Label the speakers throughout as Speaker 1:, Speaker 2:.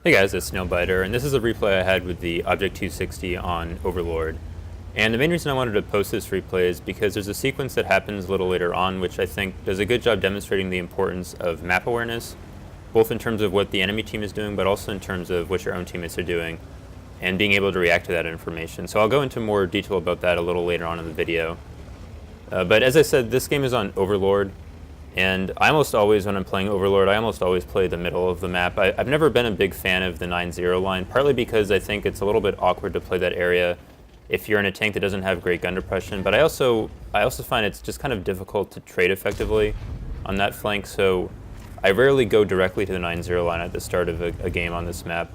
Speaker 1: Hey guys, it's Snailbiter, and this is a replay I had with the Object 260 on Overlord. And the main reason I wanted to post this replay is because there's a sequence that happens a little later on which I think does a good job demonstrating the importance of map awareness, both in terms of what the enemy team is doing, but also in terms of what your own teammates are doing, and being able to react to that information. So I'll go into more detail about that a little later on in the video. But as I said, this game is on Overlord. And I almost always, when I'm playing Overlord, I almost always play the middle of the map. I've never been a big fan of the 9-0 line, partly because I think it's a little bit awkward to play that area if you're in a tank that doesn't have great gun depression. But I also find it's just kind of difficult to trade effectively on that flank, so I rarely go directly to the 9-0 line at the start of a game on this map.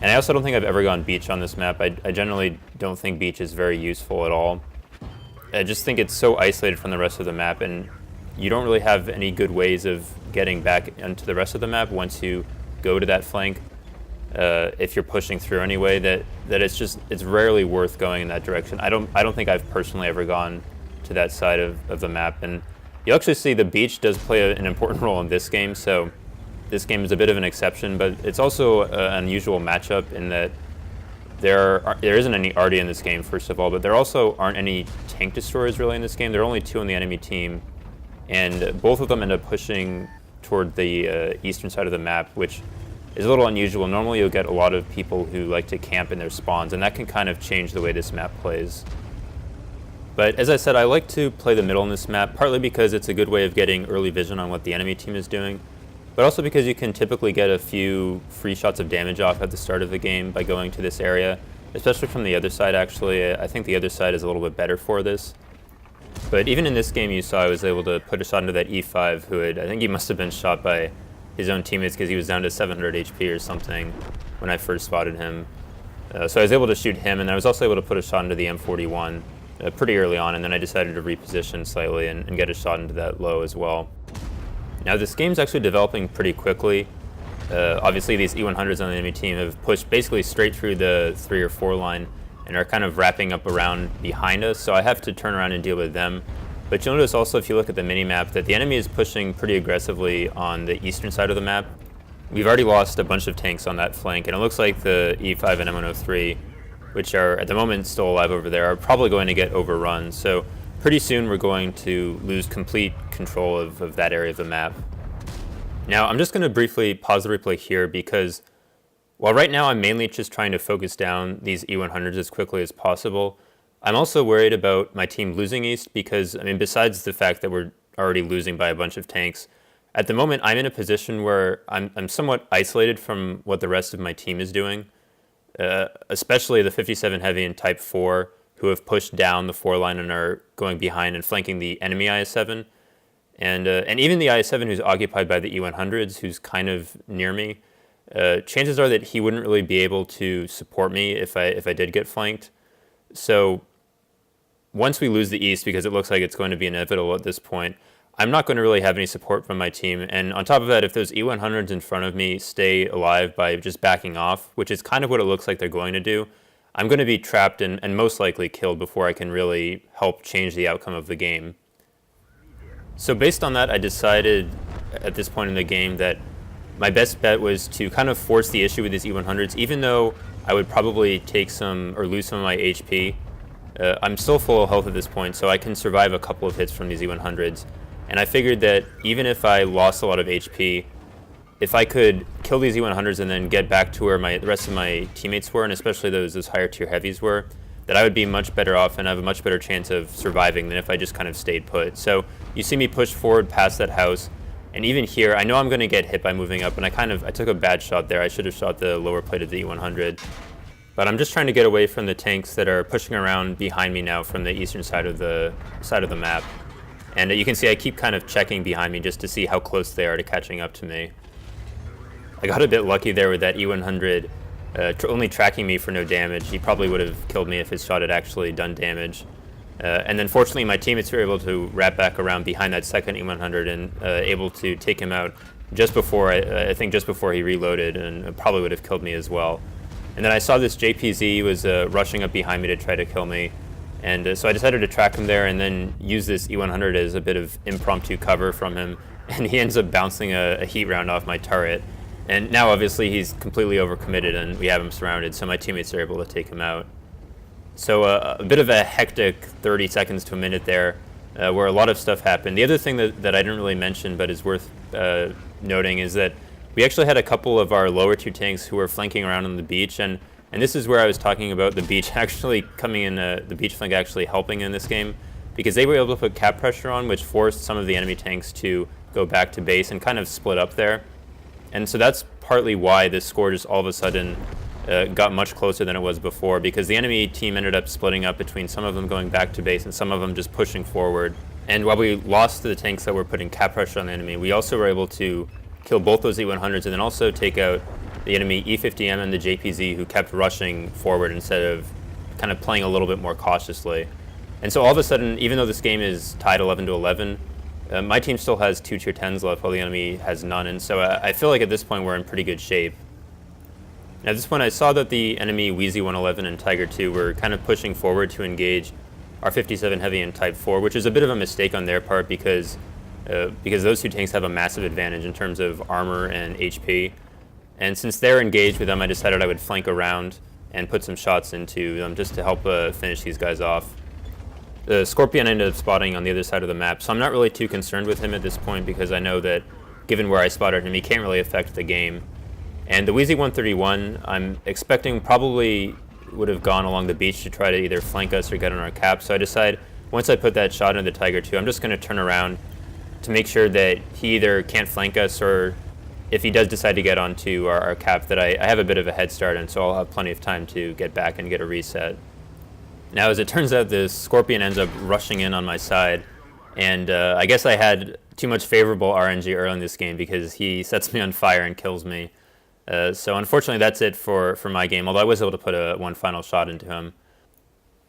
Speaker 1: And I also don't think I've ever gone beach on this map. I generally don't think beach is very useful at all. I just think it's so isolated from the rest of the map, and you don't really have any good ways of getting back into the rest of the map once you go to that flank. If you're pushing through anyway, that it's rarely worth going in that direction. I don't think I've personally ever gone to that side of the map, and you'll actually see the beach does play an important role in this game. So this game is a bit of an exception, but it's also an unusual matchup in that there isn't any arty in this game, first of all, but there also aren't any tank destroyers really in this game. There are only two on the enemy team. And both of them end up pushing toward the eastern side of the map, which is a little unusual. Normally you'll get a lot of people who like to camp in their spawns, and that can kind of change the way this map plays. But as I said, I like to play the middle in this map, partly because it's a good way of getting early vision on what the enemy team is doing, but also because you can typically get a few free shots of damage off at the start of the game by going to this area, especially from the other side actually. I think the other side is a little bit better for this. But even in this game, you saw I was able to put a shot into that E5 who I think he must have been shot by his own teammates because he was down to 700 HP or something when I first spotted him. So I was able to shoot him, and I was also able to put a shot into the M41 pretty early on, and then I decided to reposition slightly and get a shot into that low as well. Now this game's actually developing pretty quickly. Obviously these E100s on the enemy team have pushed basically straight through the 3 or 4 line and are kind of wrapping up around behind us, so I have to turn around and deal with them. But you'll notice also, if you look at the mini-map, that the enemy is pushing pretty aggressively on the eastern side of the map. We've already lost a bunch of tanks on that flank, and it looks like the E5 and M103, which are at the moment still alive over there, are probably going to get overrun. So pretty soon we're going to lose complete control of that area of the map. Now I'm just going to briefly pause the replay here because while right now I'm mainly just trying to focus down these E100s as quickly as possible, I'm also worried about my team losing east because, I mean, besides the fact that we're already losing by a bunch of tanks, at the moment I'm in a position where I'm somewhat isolated from what the rest of my team is doing, especially the 57 Heavy and Type 4 who have pushed down the 4 line and are going behind and flanking the enemy IS-7. And even the IS-7 who's occupied by the E100s, who's kind of near me, chances are that he wouldn't really be able to support me if I did get flanked. So once we lose the east, because it looks like it's going to be inevitable at this point, I'm not going to really have any support from my team. And on top of that, if those E100s in front of me stay alive by just backing off, which is kind of what it looks like they're going to do, I'm going to be trapped and most likely killed before I can really help change the outcome of the game. So based on that, I decided at this point in the game that my best bet was to kind of force the issue with these E100s, even though I would probably take some or lose some of my HP. I'm still full of health at this point, so I can survive a couple of hits from these E100s. And I figured that even if I lost a lot of HP, if I could kill these E100s and then get back to where the rest of my teammates were, and especially those higher tier heavies were, that I would be much better off and have a much better chance of surviving than if I just kind of stayed put. So you see me push forward past that house. And even here, I know I'm going to get hit by moving up, and I took a bad shot there. I should have shot the lower plate of the E100. But I'm just trying to get away from the tanks that are pushing around behind me now from the eastern side of the map. And you can see I keep kind of checking behind me just to see how close they are to catching up to me. I got a bit lucky there with that E100 only tracking me for no damage. He probably would have killed me if his shot had actually done damage. And then fortunately my teammates were able to wrap back around behind that second E100 and able to take him out just before, I think just before he reloaded, and probably would have killed me as well. And then I saw this JPZ was rushing up behind me to try to kill me. And so I decided to track him there and then use this E100 as a bit of impromptu cover from him. And he ends up bouncing a heat round off my turret. And now obviously he's completely overcommitted and we have him surrounded, so my teammates are able to take him out. So a bit of a hectic 30 seconds to a minute there, where a lot of stuff happened. The other thing that I didn't really mention but is worth noting is that we actually had a couple of our lower two tanks who were flanking around on the beach, and this is where I was talking about the beach actually coming in, the beach flank actually helping in this game, because they were able to put cap pressure on, which forced some of the enemy tanks to go back to base and kind of split up there. And so that's partly why this score just all of a sudden got much closer than it was before, because the enemy team ended up splitting up between some of them going back to base and some of them just pushing forward. And while we lost the tanks that were putting cap pressure on the enemy, we also were able to kill both those E100s and then also take out the enemy E50M and the JPZ, who kept rushing forward instead of kind of playing a little bit more cautiously. And so all of a sudden, even though this game is tied 11-11, my team still has 2 tier 10s left while the enemy has none, and so I feel like at this point we're in pretty good shape. Now at this point I saw that the enemy Wheezy 111 and Tiger 2 were kind of pushing forward to engage our 57 Heavy and Type 4, which is a bit of a mistake on their part because those two tanks have a massive advantage in terms of armor and HP. And since they're engaged with them, I decided I would flank around and put some shots into them just to help finish these guys off. The Scorpion ended up spotting on the other side of the map, so I'm not really too concerned with him at this point because I know that given where I spotted him, he can't really affect the game. And the Wheezy 131, I'm expecting probably would have gone along the beach to try to either flank us or get on our cap, so I decide once I put that shot into the Tiger 2, I'm just going to turn around to make sure that he either can't flank us or if he does decide to get onto our cap, that I have a bit of a head start, and so I'll have plenty of time to get back and get a reset. Now, as it turns out, this Scorpion ends up rushing in on my side, and I guess I had too much favorable RNG early in this game because he sets me on fire and kills me. So unfortunately, that's it for my game, although I was able to put one final shot into him.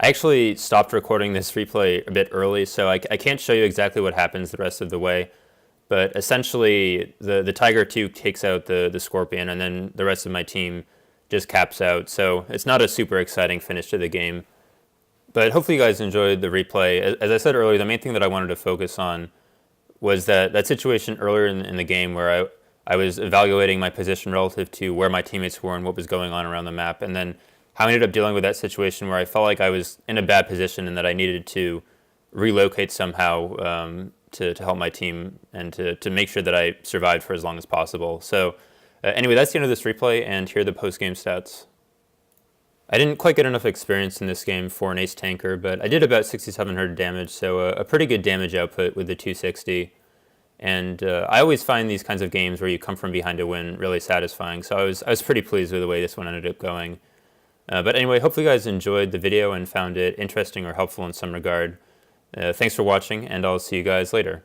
Speaker 1: I actually stopped recording this replay a bit early, so I can't show you exactly what happens the rest of the way, but essentially the Tiger 2 takes out the Scorpion, and then the rest of my team just caps out, so it's not a super exciting finish to the game. But hopefully you guys enjoyed the replay. As I said earlier, the main thing that I wanted to focus on was that situation earlier in the game where I was evaluating my position relative to where my teammates were and what was going on around the map, and then how I ended up dealing with that situation where I felt like I was in a bad position and that I needed to relocate somehow to help my team and to make sure that I survived for as long as possible. So anyway, that's the end of this replay, and here are the post-game stats. I didn't quite get enough experience in this game for an ace tanker, but I did about 6,700 damage, so a pretty good damage output with the 260. And I always find these kinds of games where you come from behind to win really satisfying, so I was pretty pleased with the way this one ended up going. But anyway, hopefully you guys enjoyed the video and found it interesting or helpful in some regard. Thanks for watching, and I'll see you guys later.